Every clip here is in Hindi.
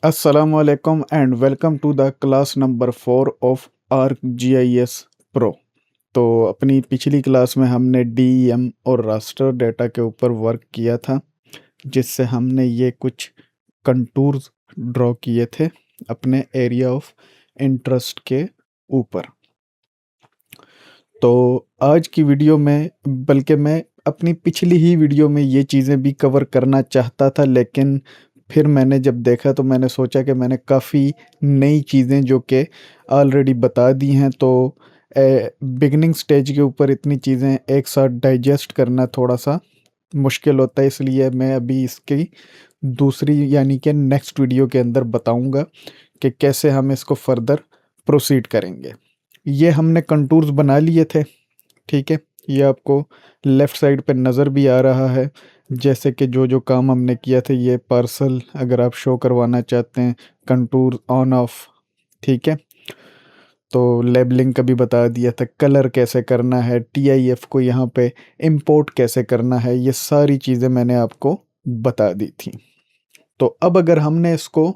Assalamualaikum and welcome to the class number 4 of ArcGIS Pro। तो अपनी पिछली क्लास में हमने DEM और रास्टर डेटा के ऊपर वर्क किया था, जिससे हमने ये कुछ कंटूर्स ड्रॉ किए थे अपने एरिया ऑफ इंटरेस्ट के ऊपर। तो आज की वीडियो में, बल्कि मैं अपनी पिछली ही वीडियो में ये चीज़ें भी कवर करना चाहता था, लेकिन फिर मैंने जब देखा तो मैंने सोचा कि मैंने काफ़ी नई चीज़ें जो कि ऑलरेडी बता दी हैं, तो बिगिनिंग स्टेज के ऊपर इतनी चीज़ें एक साथ डाइजेस्ट करना थोड़ा सा मुश्किल होता है। इसलिए मैं अभी इसकी दूसरी यानी कि नेक्स्ट वीडियो के अंदर बताऊंगा कि कैसे हम इसको फर्दर प्रोसीड करेंगे। ये हमने कंटूर्स बना लिए थे, ठीक है। ये आपको लेफ़्ट साइड पे नज़र भी आ रहा है, जैसे कि जो जो काम हमने किया था। ये पार्सल अगर आप शो करवाना चाहते हैं, कंटूर ऑन ऑफ, ठीक है। तो लेबलिंग का भी बता दिया था, कलर कैसे करना है, TIF को यहाँ पे इंपोर्ट कैसे करना है, ये सारी चीज़ें मैंने आपको बता दी थी। तो अब अगर हमने इसको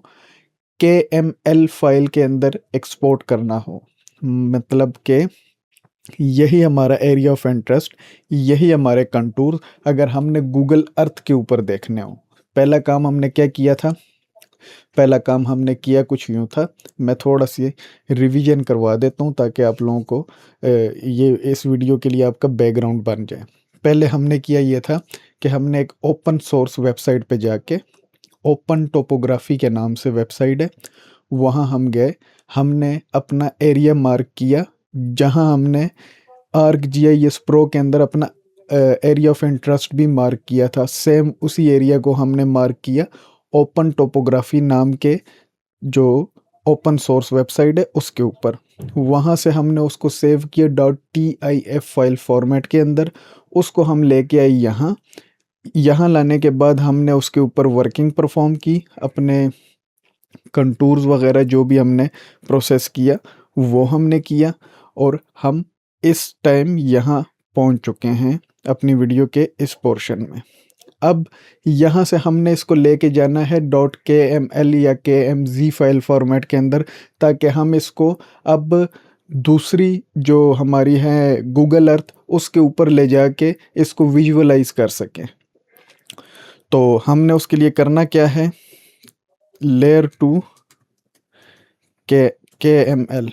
KML फाइल के अंदर एक्सपोर्ट करना हो, मतलब कि यही हमारा एरिया ऑफ इंटरेस्ट, यही हमारे कंटूर अगर हमने गूगल अर्थ के ऊपर देखने हो, पहला काम हमने क्या किया था? पहला काम हमने किया कुछ यूँ था। मैं थोड़ा सी रिवीजन करवा देता हूँ ताकि आप लोगों को ये इस वीडियो के लिए आपका बैकग्राउंड बन जाए। पहले हमने किया ये था कि हमने एक ओपन सोर्स वेबसाइट पे जाके, ओपन टोपोग्राफी के नाम से वेबसाइट है, वहाँ हम गए, हमने अपना एरिया मार्क किया, जहाँ हमने ArcGIS Pro के अंदर अपना एरिया ऑफ इंटरेस्ट भी मार्क किया था। सेम उसी एरिया को हमने मार्क किया ओपन टोपोग्राफी नाम के जो ओपन सोर्स वेबसाइट है उसके ऊपर। वहाँ से हमने उसको सेव किया .tif फाइल फॉर्मेट के अंदर। उसको हम लेके आए यहाँ लाने के बाद हमने उसके ऊपर वर्किंग परफॉर्म की, अपने कंटूर्स वगैरह जो भी हमने प्रोसेस किया वो हमने किया, और हम इस टाइम यहाँ पहुँच चुके हैं अपनी वीडियो के इस पोर्शन में। अब यहाँ से हमने इसको लेके जाना है .kml या KMZ फाइल फॉर्मेट के अंदर, ताकि हम इसको अब दूसरी जो हमारी है गूगल अर्थ उसके ऊपर ले जाके इसको विजुअलाइज कर सकें। तो हमने उसके लिए करना क्या है, लेयर 2 KML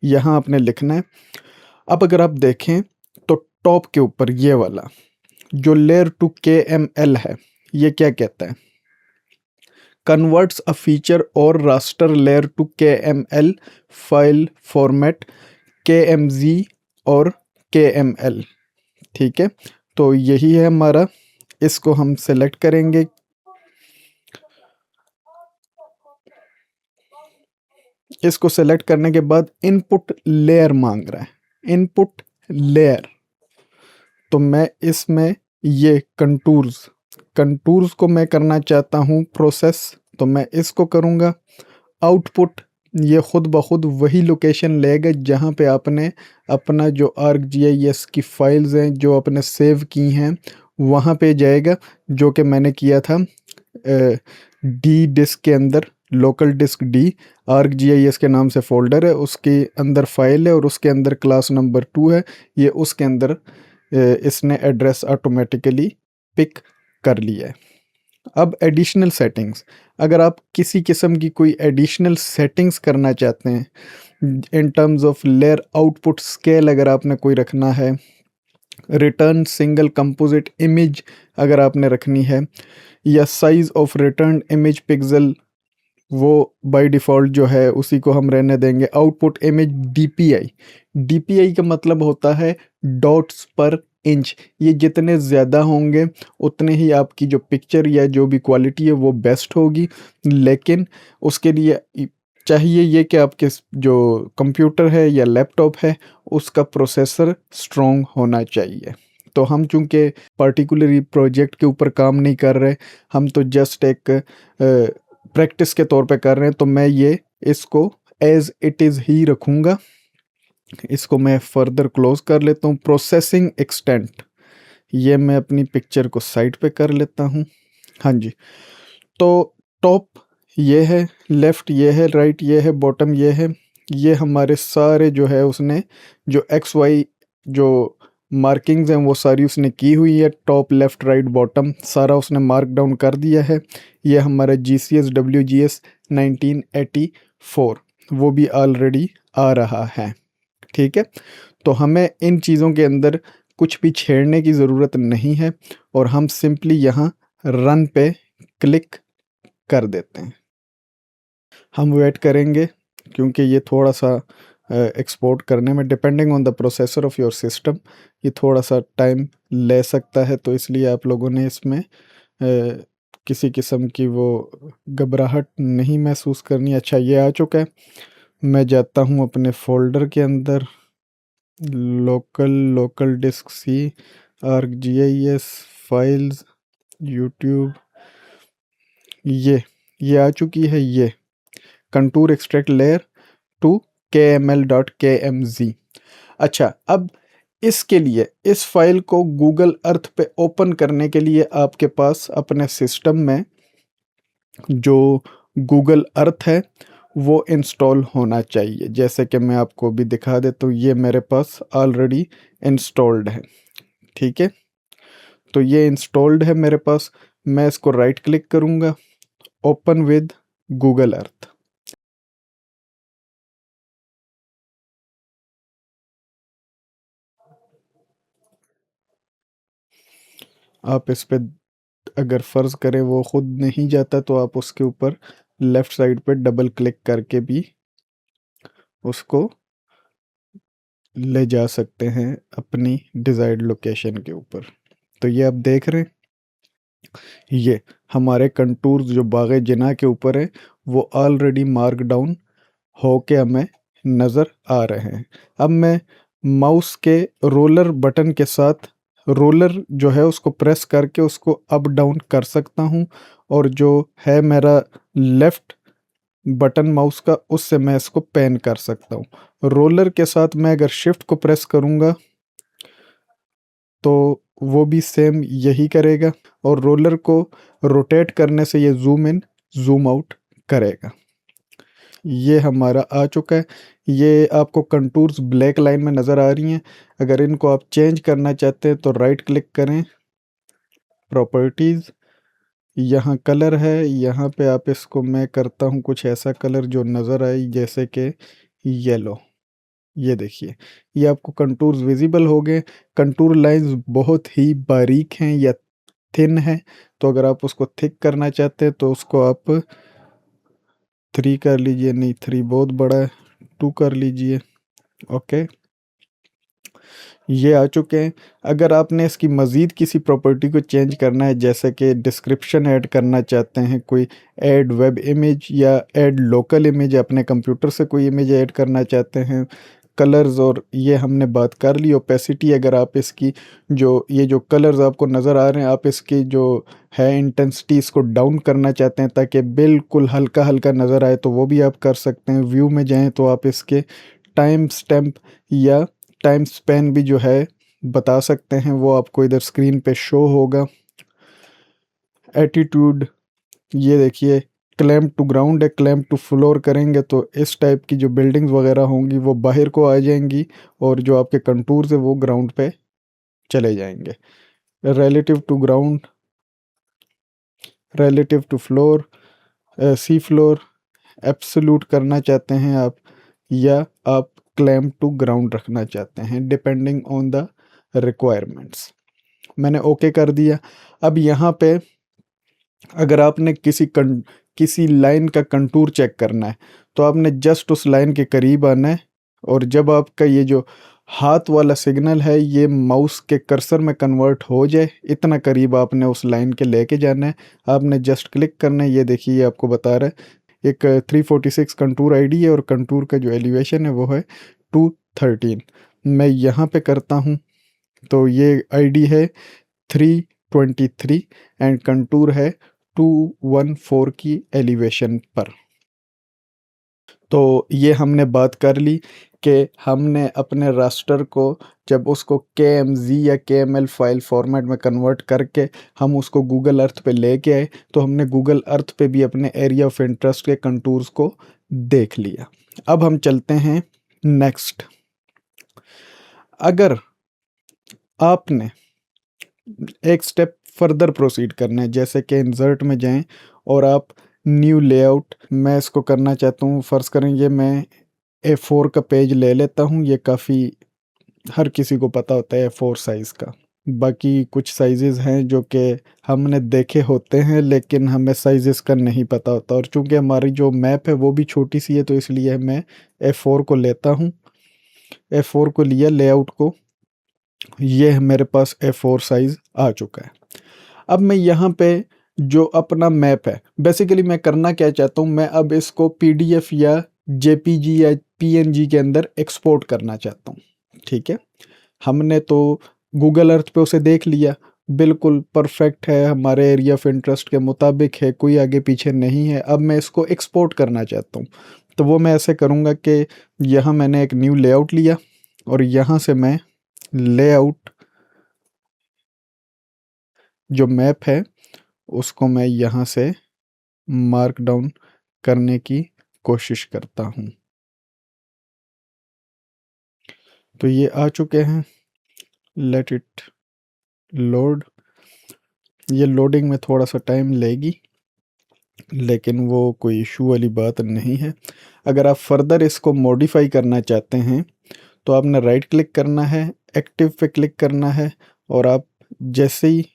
यहाँ आपने लिखना है। अब अगर आप देखें तो टॉप के ऊपर ये वाला जो लेयर 2 KML है, ये क्या कहता है? Converts a feature or raster layer to KML file format KMZ or KML, ठीक है। तो यही है हमारा, इसको हम सेलेक्ट करेंगे। इसको सेलेक्ट करने के बाद इनपुट लेयर मांग रहा है, इनपुट लेयर। तो मैं इसमें ये कंटूर्स को मैं करना चाहता हूँ प्रोसेस, तो मैं इसको करूँगा। आउटपुट ये खुद ब खुद वही लोकेशन लेगा जहाँ पे आपने अपना जो ArcGIS की फाइल्स हैं जो आपने सेव की हैं वहाँ पे जाएगा, जो कि मैंने किया था डी डिस्क के अंदर। लोकल डिस्क डी ArcGIS के नाम से फोल्डर है, उसके अंदर फाइल है और उसके अंदर क्लास नंबर 2 है। ये उसके अंदर इसने एड्रेस ऑटोमेटिकली पिक कर लिया है। अब एडिशनल सेटिंग्स, अगर आप किसी किस्म की कोई एडिशनल सेटिंग्स करना चाहते हैं in terms of layer output scale, अगर आपने कोई रखना है, रिटर्न सिंगल कंपोजिट इमेज अगर आपने रखनी है, या size of return image pixel, वो बाय डिफ़ॉल्ट जो है उसी को हम रहने देंगे। आउटपुट इमेज DPI का मतलब होता है डॉट्स पर इंच। ये जितने ज़्यादा होंगे उतने ही आपकी जो पिक्चर या जो भी क्वालिटी है वो बेस्ट होगी, लेकिन उसके लिए चाहिए ये कि आपके जो कंप्यूटर है या लैपटॉप है उसका प्रोसेसर स्ट्रॉन्ग होना चाहिए। तो हम चूँकि पर्टिकुलरली प्रोजेक्ट के ऊपर काम नहीं कर रहे, हम तो जस्ट एक प्रैक्टिस के तौर पे कर रहे हैं, तो मैं ये इसको एज इट इज़ ही रखूँगा। इसको मैं फर्दर क्लोज कर लेता हूँ। प्रोसेसिंग एक्सटेंट, ये मैं अपनी पिक्चर को साइड पे कर लेता हूँ। हाँ जी, तो टॉप ये है लेफ़्ट, ये है राइट, ये है बॉटम, ये है, ये हमारे सारे जो है उसने जो एक्स वाई जो मार्किंग्स हैं वो सारी उसने की हुई है, टॉप लेफ़्ट राइट बॉटम सारा उसने मार्क डाउन कर दिया है। ये हमारा GCS WGS 1984 वो भी ऑलरेडी आ रहा है, ठीक है। तो हमें इन चीज़ों के अंदर कुछ भी छेड़ने की ज़रूरत नहीं है और हम सिंपली यहाँ रन पे क्लिक कर देते हैं। हम वेट करेंगे क्योंकि ये थोड़ा सा एक्सपोर्ट करने में depending on the processor of your system ये थोड़ा सा टाइम ले सकता है, तो इसलिए आप लोगों ने इसमें किसी किस्म की वो घबराहट नहीं महसूस करनी। अच्छा, ये आ चुका है। मैं जाता हूँ अपने फ़ोल्डर के अंदर, local disk C, ArcGIS files, YouTube, ये आ चुकी है। ये contour extract layer two kml.kmz। अच्छा, अब इसके लिए इस फाइल को गूगल अर्थ पे ओपन करने के लिए आपके पास अपने सिस्टम में जो गूगल अर्थ है वो इंस्टॉल होना चाहिए। जैसे कि मैं आपको भी दिखा दे तो ये मेरे पास ऑलरेडी इंस्टॉल्ड है, ठीक है। तो ये इंस्टॉल्ड है मेरे पास। मैं इसको राइट क्लिक करूँगा, ओपन विद गूगल अर्थ। आप इस पे अगर फ़र्ज़ करें वो ख़ुद नहीं जाता तो आप उसके ऊपर लेफ़्ट साइड पे डबल क्लिक करके भी उसको ले जा सकते हैं अपनी डिज़ायर्ड लोकेशन के ऊपर। तो ये आप देख रहे हैं, ये हमारे कंटूर्स जो बाग़े जिना के ऊपर है वो ऑलरेडी मार्क डाउन होके हमें नज़र आ रहे हैं। अब मैं माउस के रोलर बटन के साथ रोलर जो है उसको प्रेस करके उसको अप डाउन कर सकता हूँ और जो है मेरा लेफ़्ट बटन माउस का उससे मैं इसको पैन कर सकता हूँ। रोलर के साथ मैं अगर शिफ्ट को प्रेस करूँगा तो वो भी सेम यही करेगा और रोलर को रोटेट करने से ये ज़ूम इन ज़ूम आउट करेगा। ये हमारा आ चुका है। ये आपको कंटूर्स ब्लैक लाइन में नज़र आ रही हैं। अगर इनको आप चेंज करना चाहते हैं तो राइट क्लिक करें, प्रॉपर्टीज़, यहाँ कलर है, यहाँ पे आप इसको मैं करता हूँ कुछ ऐसा कलर जो नज़र आए जैसे कि येलो। ये देखिए, ये आपको कंटूर्स विजिबल हो गए। कंटूर लाइंस बहुत ही बारीक हैं या थिन है, तो अगर आप उसको थिक करना चाहते हैं तो उसको आप 3 कर लीजिए, नहीं 3 बहुत बड़ा है, 2 कर लीजिए, ओके। ये आ चुके हैं। अगर आपने इसकी मज़ीद किसी प्रॉपर्टी को चेंज करना है जैसे कि डिस्क्रिप्शन ऐड करना चाहते हैं, कोई ऐड वेब इमेज या ऐड लोकल इमेज, अपने कंप्यूटर से कोई इमेज ऐड करना चाहते हैं, कलर्स, और ये हमने बात कर ली ओपेसिटी। अगर आप इसकी जो ये जो कलर्स आपको नज़र आ रहे हैं आप इसकी जो है इंटेंसिटी इसको डाउन करना चाहते हैं ताकि बिल्कुल हल्का हल्का नज़र आए तो वो भी आप कर सकते हैं। व्यू में जाएं तो आप इसके टाइम स्टैम्प या टाइम स्पैन भी जो है बता सकते हैं, वो आपको इधर स्क्रीन पे शो होगा। एटीट्यूड, ये देखिए क्लैम्प टू ग्राउंड है, क्लैम्प टू फ्लोर करेंगे तो इस टाइप की जो बिल्डिंग्स वगैरह होंगी वो बाहर को आ जाएंगी और जो आपके कंटूर्स है वो ग्राउंड पे चले जाएंगे। Relative to ground, relative to floor, sea floor, absolute करना चाहते हैं आप या आप क्लैम्प टू ग्राउंड रखना चाहते हैं, डिपेंडिंग ऑन द रिक्वायरमेंट्स। मैंने ओके कर दिया। अब यहाँ पे अगर आपने किसी लाइन का कंटूर चेक करना है तो आपने जस्ट उस लाइन के करीब आना है और जब आपका ये जो हाथ वाला सिग्नल है ये माउस के कर्सर में कन्वर्ट हो जाए इतना करीब आपने उस लाइन के लेके जाना है। आपने जस्ट क्लिक करना है। ये देखिए ये आपको बता रहा है एक 346 कंटूर आईडी है और कंटूर का जो एलिवेशन है वो है 213। मैं यहाँ पे करता हूँ तो ये आईडी है 323 एंड कंटूर है 214 की एलिवेशन पर। तो ये हमने बात कर ली कि हमने अपने रास्टर को जब उसको KMZ या KML फाइल फॉर्मेट में कन्वर्ट करके हम उसको गूगल अर्थ पे लेके आए, तो हमने गूगल अर्थ पे भी अपने एरिया ऑफ इंटरेस्ट के कंटूर्स को देख लिया। अब हम चलते हैं नेक्स्ट। अगर आपने एक स्टेप फर्दर प्रोसीड करना है, जैसे कि इंसर्ट में जाएं और आप न्यू लेआउट, मैं इसको करना चाहता हूँ, फ़र्ज़ करें ये मैं A4 का पेज ले लेता हूँ। ये काफ़ी हर किसी को पता होता है A4 साइज़ का। बाकी कुछ साइज़ेस हैं जो कि हमने देखे होते हैं लेकिन हमें साइज़ेस का नहीं पता होता, और चूंकि हमारी जो मैप है वो भी छोटी सी है तो इसलिए मैं A4 को लेता हूँ। A4 को लिया, लेआउट को, ये मेरे पास A4 साइज़ आ चुका है। अब मैं यहाँ पे जो अपना मैप है, बेसिकली मैं करना क्या चाहता हूँ, मैं अब इसको PDF या JPG या PNG के अंदर एक्सपोर्ट करना चाहता हूँ। ठीक है, हमने तो गूगल अर्थ पे उसे देख लिया, बिल्कुल परफेक्ट है, हमारे एरिया ऑफ इंटरेस्ट के मुताबिक है, कोई आगे पीछे नहीं है। अब मैं इसको एक्सपोर्ट करना चाहता हूँ, तो वो मैं ऐसे करूँगा कि यहाँ मैंने एक न्यू लेआउट लिया और यहाँ से मैं लेआउट जो मैप है उसको मैं यहाँ से मार्क डाउन करने की कोशिश करता हूँ। तो ये आ चुके हैं, लेट इट लोड। ये लोडिंग में थोड़ा सा टाइम लेगी लेकिन वो कोई इशू वाली बात नहीं है। अगर आप फर्दर इसको मॉडिफाई करना चाहते हैं तो आपने राइट क्लिक करना है, एक्टिव पे क्लिक करना है, और आप जैसे ही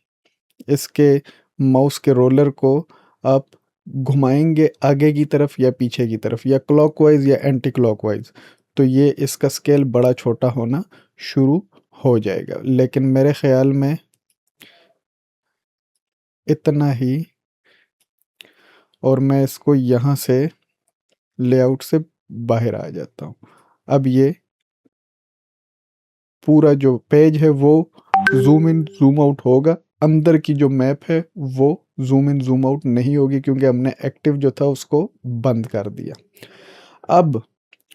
इसके माउस के रोलर को आप घुमाएंगे आगे की तरफ या पीछे की तरफ या क्लॉकवाइज या एंटी क्लॉकवाइज, तो ये इसका स्केल बड़ा छोटा होना शुरू हो जाएगा। लेकिन मेरे ख्याल में इतना ही, और मैं इसको यहाँ से लेआउट से बाहर आ जाता हूँ। अब ये पूरा जो पेज है वो जूम इन जूम आउट होगा, अंदर की जो मैप है वो जूम इन जूम आउट नहीं होगी क्योंकि हमने एक्टिव जो था उसको बंद कर दिया। अब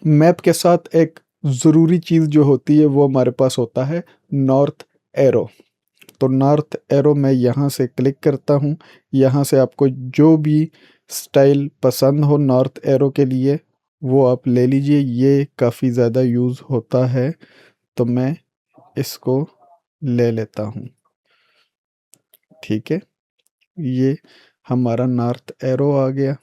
मैप के साथ एक ज़रूरी चीज़ जो होती है वो हमारे पास होता है नॉर्थ एरो। तो नॉर्थ एरो मैं यहाँ से क्लिक करता हूँ, यहाँ से आपको जो भी स्टाइल पसंद हो नॉर्थ एरो के लिए वो आप ले लीजिए। ये काफ़ी ज़्यादा यूज़ होता है तो मैं इसको ले लेता हूँ। ठीक है, ये हमारा नॉर्थ एरो आ गया।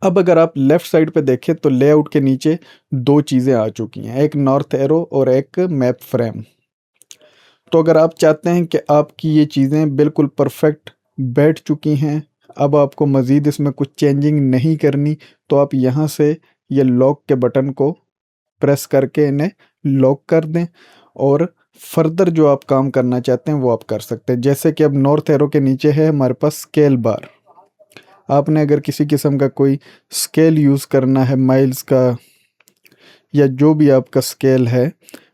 अब अगर आप लेफ़्ट साइड पे देखें तो लेआउट के नीचे दो चीज़ें आ चुकी हैं, एक नॉर्थ एरो और एक मैप फ्रेम। तो अगर आप चाहते हैं कि आपकी ये चीज़ें बिल्कुल परफेक्ट बैठ चुकी हैं, अब आपको मज़ीद इसमें कुछ चेंजिंग नहीं करनी, तो आप यहाँ से ये लॉक के बटन को प्रेस करके इन्हें लॉक कर दें और फर्दर जो आप काम करना चाहते हैं वो आप कर सकते हैं। जैसे कि अब नॉर्थ एरो के नीचे है हमारे पास स्केल बार। आपने अगर किसी किस्म का कोई स्केल यूज़ करना है, माइल्स का या जो भी आपका स्केल है,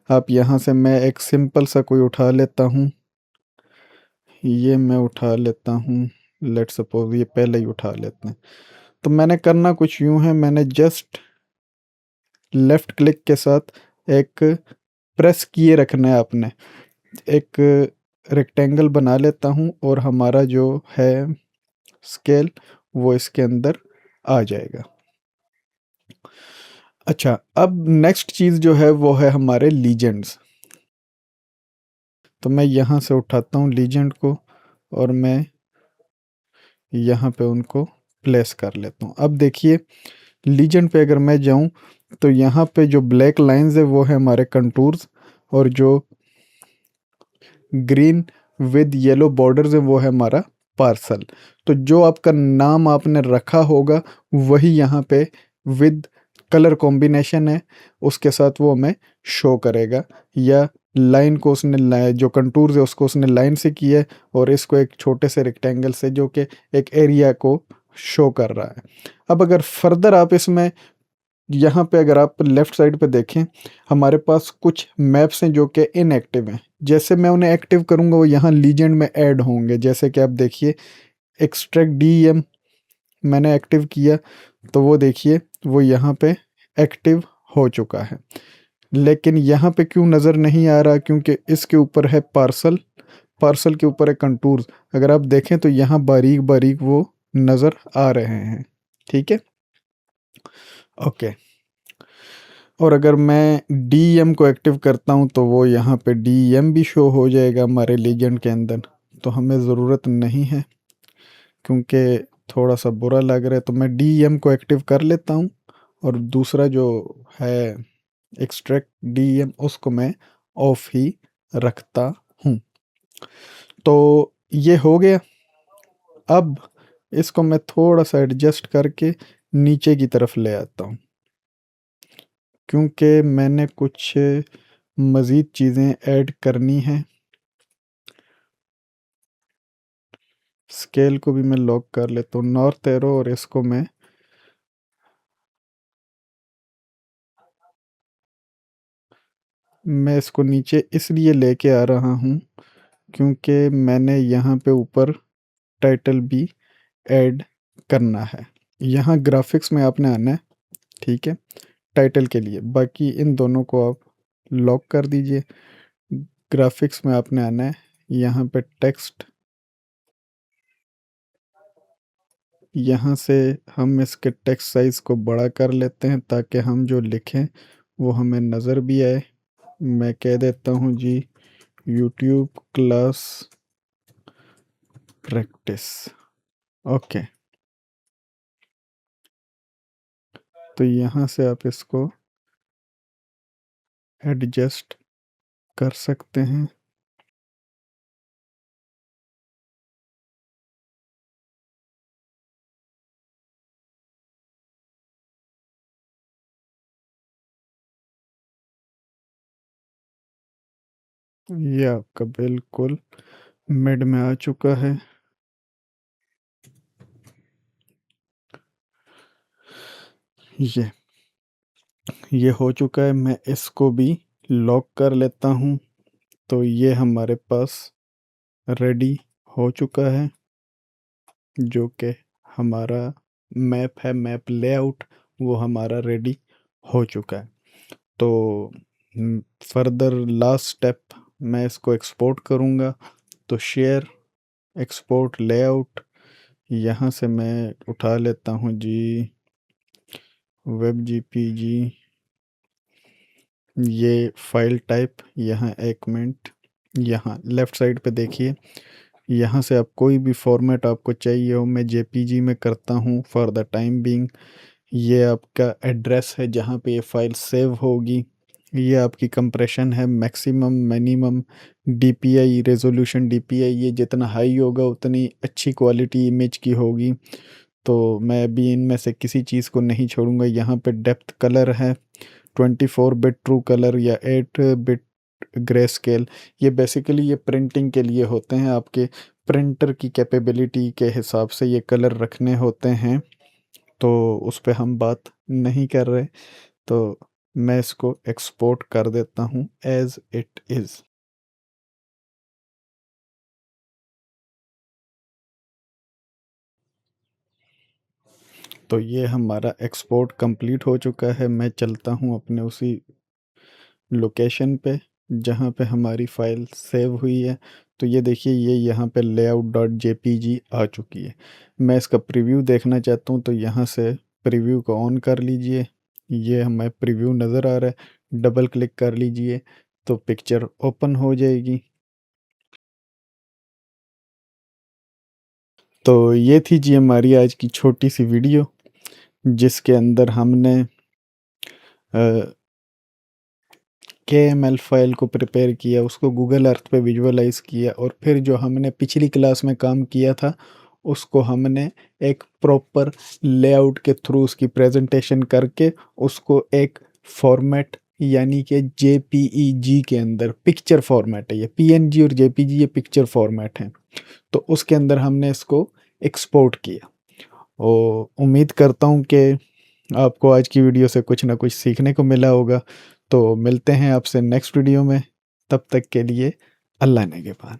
आप यहाँ से, मैं एक सिंपल सा कोई उठा लेता हूँ, ये मैं उठा लेता हूँ, लेट सपोज ये पहले ही उठा लेते हैं। तो मैंने करना कुछ यूँ है, मैंने जस्ट लेफ़्ट क्लिक के साथ एक प्रेस किए रखना है आपने, एक रेक्टेंगल बना लेता हूँ और हमारा जो है स्केल वो इसके अंदर आ जाएगा। अच्छा, अब नेक्स्ट चीज़ जो है वो है हमारे लीजेंड्स। तो मैं यहाँ से उठाता हूँ लीजेंड को और मैं यहाँ पे उनको प्लेस कर लेता हूँ। अब देखिए लीजेंड पे अगर मैं जाऊँ तो यहाँ पे जो ब्लैक लाइंस है वो है हमारे कंटूर्स, और जो ग्रीन विद येलो बॉर्डर्स है वो है हमारा पार्सल। तो जो आपका नाम आपने रखा होगा वही यहाँ पे विद कलर कॉम्बिनेशन है उसके साथ वो हमें शो करेगा, या लाइन को उसने जो कंटूर्स है उसको उसने लाइन से किया है और इसको एक छोटे से रेक्टेंगल से जो कि एक एरिया को शो कर रहा है। अब अगर फर्दर आप इसमें यहाँ पे अगर आप लेफ़्ट साइड पे देखें हमारे पास कुछ मैप्स हैं जो कि इनएक्टिव हैं। जैसे मैं उन्हें एक्टिव करूँगा वो यहाँ लीजेंड में ऐड होंगे। जैसे कि आप देखिए एक्सट्रैक्ट DEM मैंने एक्टिव किया तो वो देखिए वो यहाँ पे एक्टिव हो चुका है। लेकिन यहाँ पे क्यों नज़र नहीं आ रहा? क्योंकि इसके ऊपर है पार्सल, पार्सल के ऊपर है कंटूर्स। अगर आप देखें तो यहाँ बारीक बारीक वो नज़र आ रहे हैं। ठीक है, ओके। और अगर मैं डीएम को एक्टिव करता हूँ तो वो यहाँ पे डीएम भी शो हो जाएगा हमारे लीजेंड के अंदर। तो हमें ज़रूरत नहीं है क्योंकि थोड़ा सा बुरा लग रहा है, तो मैं डीएम को एक्टिव कर लेता हूँ और दूसरा जो है एक्सट्रैक्ट डीएम उसको मैं ऑफ ही रखता हूँ। तो ये हो गया। अब इसको मैं थोड़ा सा एडजस्ट करके नीचे की तरफ ले आता हूँ क्योंकि मैंने कुछ मज़ीद चीज़ें ऐड करनी हैं। स्केल को भी मैं लॉक कर लेता हूँ, नॉर्थ एरो, और इसको मैं इसको नीचे इसलिए लेके आ रहा हूँ क्योंकि मैंने यहाँ पे ऊपर टाइटल भी ऐड करना है। यहाँ ग्राफिक्स में आपने आना है, ठीक है, टाइटल के लिए। बाकी इन दोनों को आप लॉक कर दीजिए। ग्राफिक्स में आपने आना है, यहाँ पे टेक्स्ट, यहाँ से हम इसके टेक्स्ट साइज़ को बड़ा कर लेते हैं ताकि हम जो लिखें वो हमें नज़र भी आए। मैं कह देता हूँ जी यूट्यूब क्लास प्रैक्टिस, ओके। तो यहाँ से आप इसको एडजस्ट कर सकते हैं। ये आपका बिल्कुल मिड में आ चुका है। ये हो चुका है। मैं इसको भी लॉक कर लेता हूँ। तो ये हमारे पास रेडी हो चुका है, जो कि हमारा मैप है, मैप लेआउट वो हमारा रेडी हो चुका है। तो फर्दर लास्ट स्टेप, मैं इसको एक्सपोर्ट करूँगा। तो शेयर, एक्सपोर्ट लेआउट, यहाँ से मैं उठा लेता हूँ जी वेब जीपीजी, ये फाइल टाइप। यहाँ एक मिनट, यहाँ लेफ़्ट साइड पे देखिए, यहाँ से आप कोई भी फॉर्मेट आपको चाहिए हो, मैं जेपीजी में करता हूँ फॉर द टाइम बीइंग। ये आपका एड्रेस है जहाँ पे ये फाइल सेव होगी। ये आपकी कंप्रेशन है, maximum minimum DPI, resolution DPI, ये जितना हाई होगा उतनी अच्छी क्वालिटी इमेज की होगी। तो मैं अभी इनमें से किसी चीज़ को नहीं छोड़ूंगा। यहाँ पे डेप्थ कलर है 24 बिट ट्रू कलर या 8 बिट ग्रे स्केल। ये बेसिकली ये प्रिंटिंग के लिए होते हैं, आपके प्रिंटर की कैपेबिलिटी के हिसाब से ये कलर रखने होते हैं। तो उस पे हम बात नहीं कर रहे। तो मैं इसको एक्सपोर्ट कर देता हूँ एज इट इज़। तो ये हमारा एक्सपोर्ट कंप्लीट हो चुका है। मैं चलता हूँ अपने उसी लोकेशन पे जहाँ पे हमारी फ़ाइल सेव हुई है। तो ये देखिए ये यहाँ पे layout.jpg आ चुकी है। मैं इसका प्रीव्यू देखना चाहता हूँ तो यहाँ से प्रीव्यू को ऑन कर लीजिए। ये हमें प्रीव्यू नज़र आ रहा है, डबल क्लिक कर लीजिए तो पिक्चर ओपन हो जाएगी। तो ये थी जी हमारी आज की छोटी सी वीडियो, जिसके अंदर हमने KML फाइल को प्रिपेयर किया, उसको गूगल अर्थ पे विजुअलाइज़ किया, और फिर जो हमने पिछली क्लास में काम किया था उसको हमने एक प्रॉपर लेआउट के थ्रू उसकी प्रेजेंटेशन करके उसको एक फॉर्मेट यानी कि JPEG के अंदर, पिक्चर फॉर्मेट है ये, PNG और JPG ये पिक्चर फॉर्मेट हैं, तो उसके अंदर हमने इसको एक्सपोर्ट किया। और उम्मीद करता हूँ कि आपको आज की वीडियो से कुछ ना कुछ सीखने को मिला होगा। तो मिलते हैं आपसे नेक्स्ट वीडियो में, तब तक के लिए अल्लाह ने के पान।